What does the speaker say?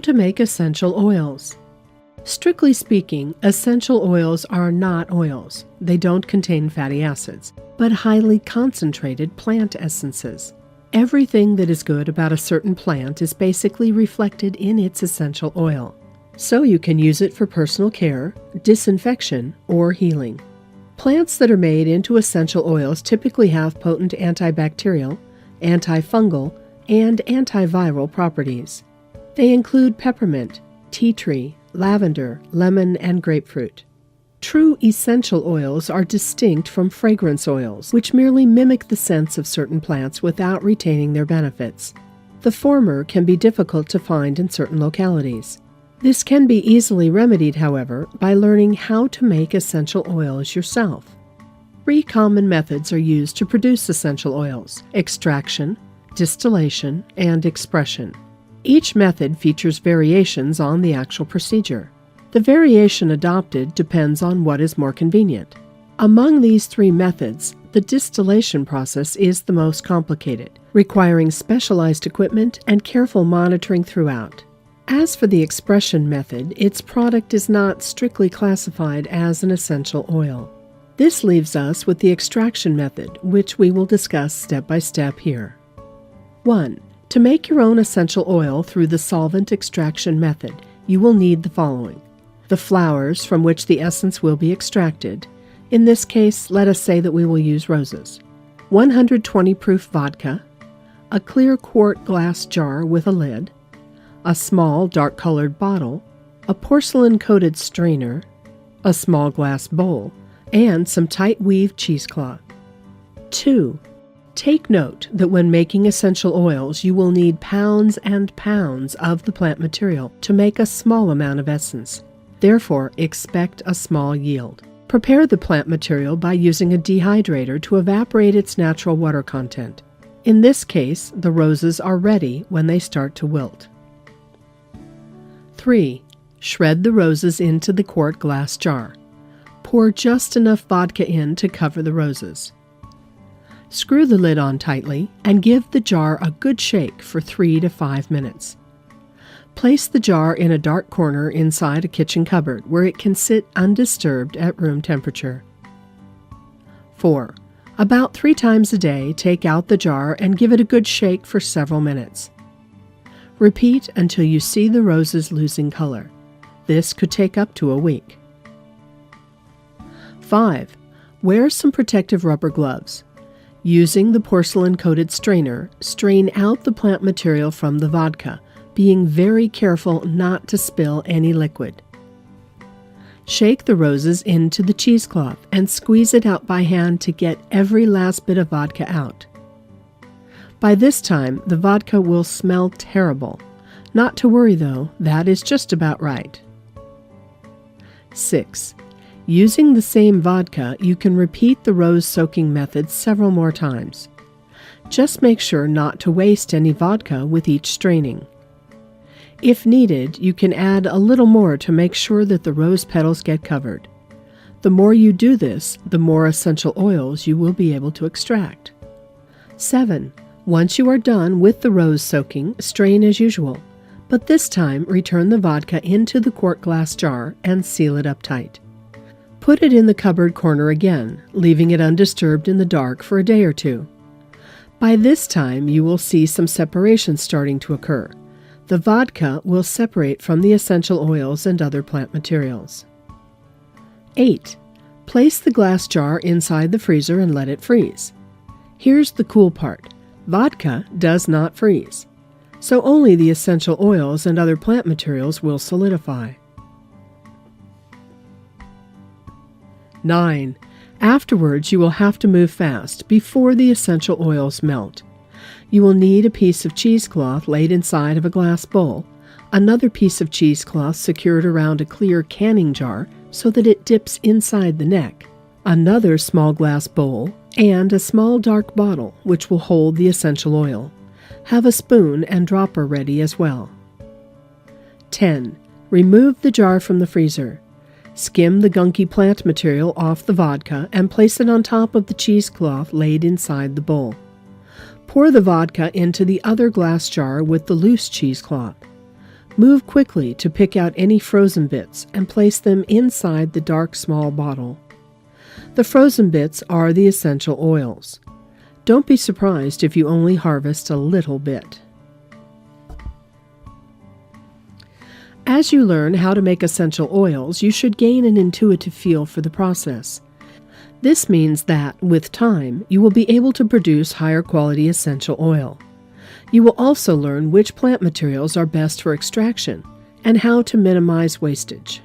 to make essential oils. Strictly speaking, essential oils are not oils. They don't contain fatty acids, but highly concentrated plant essences. Everything that is good about a certain plant is basically reflected in its essential oil. So you can use it for personal care, disinfection, or healing. Plants that are made into essential oils typically have potent antibacterial, antifungal, and antiviral properties. They include peppermint, tea tree, lavender, lemon, and grapefruit. True essential oils are distinct from fragrance oils, which merely mimic the scents of certain plants without retaining their benefits. The former can be difficult to find in certain localities. This can be easily remedied, however, by learning how to make essential oils yourself. 3 common methods are used to produce essential oils: extraction, distillation, and expression. Each method features variations on the actual procedure. The variation adopted depends on what is more convenient. Among these 3 methods, the distillation process is the most complicated, requiring specialized equipment and careful monitoring throughout. As for the expression method, its product is not strictly classified as an essential oil. This leaves us with the extraction method, which we will discuss step by step here. 1. To make your own essential oil through the solvent extraction method, you will need the following: the flowers from which the essence will be extracted. In this case, let us say that we will use roses. 120 proof vodka, a clear quart glass jar with a lid, a small dark-colored bottle, a porcelain-coated strainer, a small glass bowl, and some tight-weaved cheesecloth. 2. Take note that when making essential oils, you will need pounds and pounds of the plant material to make a small amount of essence. Therefore, expect a small yield. Prepare the plant material by using a dehydrator to evaporate its natural water content. In this case, the roses are ready when they start to wilt. 3. Shred the roses into the quart glass jar. Pour just enough vodka in to cover the roses. Screw the lid on tightly and give the jar a good shake for 3 to 5 minutes. Place the jar in a dark corner inside a kitchen cupboard where it can sit undisturbed at room temperature. 4. About 3 times a day, take out the jar and give it a good shake for several minutes. Repeat until you see the roses losing color. This could take up to a week. 5. Wear some protective rubber gloves. Using the porcelain-coated strainer, strain out the plant material from the vodka, being very careful not to spill any liquid. Shake the roses into the cheesecloth and squeeze it out by hand to get every last bit of vodka out. By this time, the vodka will smell terrible. Not to worry though, that is just about right. 6. Using the same vodka, you can repeat the rose soaking method several more times. Just make sure not to waste any vodka with each straining. If needed, you can add a little more to make sure that the rose petals get covered. The more you do this, the more essential oils you will be able to extract. 7. Once you are done with the rose soaking, strain as usual, but this time return the vodka into the quart glass jar and seal it up tight. Put it in the cupboard corner again, leaving it undisturbed in the dark for a day or 2. By this time, you will see some separation starting to occur. The vodka will separate from the essential oils and other plant materials. 8. Place the glass jar inside the freezer and let it freeze. Here's the cool part. Vodka does not freeze, so only the essential oils and other plant materials will solidify. 9. Afterwards, you will have to move fast before the essential oils melt. You will need a piece of cheesecloth laid inside of a glass bowl, another piece of cheesecloth secured around a clear canning jar so that it dips inside the neck, another small glass bowl, and a small dark bottle which will hold the essential oil. Have a spoon and dropper ready as well. 10. Remove the jar from the freezer. Skim the gunky plant material off the vodka and place it on top of the cheesecloth laid inside the bowl. Pour the vodka into the other glass jar with the loose cheesecloth. Move quickly to pick out any frozen bits and place them inside the dark small bottle. The frozen bits are the essential oils. Don't be surprised if you only harvest a little bit. As you learn how to make essential oils, you should gain an intuitive feel for the process. This means that, with time, you will be able to produce higher quality essential oil. You will also learn which plant materials are best for extraction and how to minimize wastage.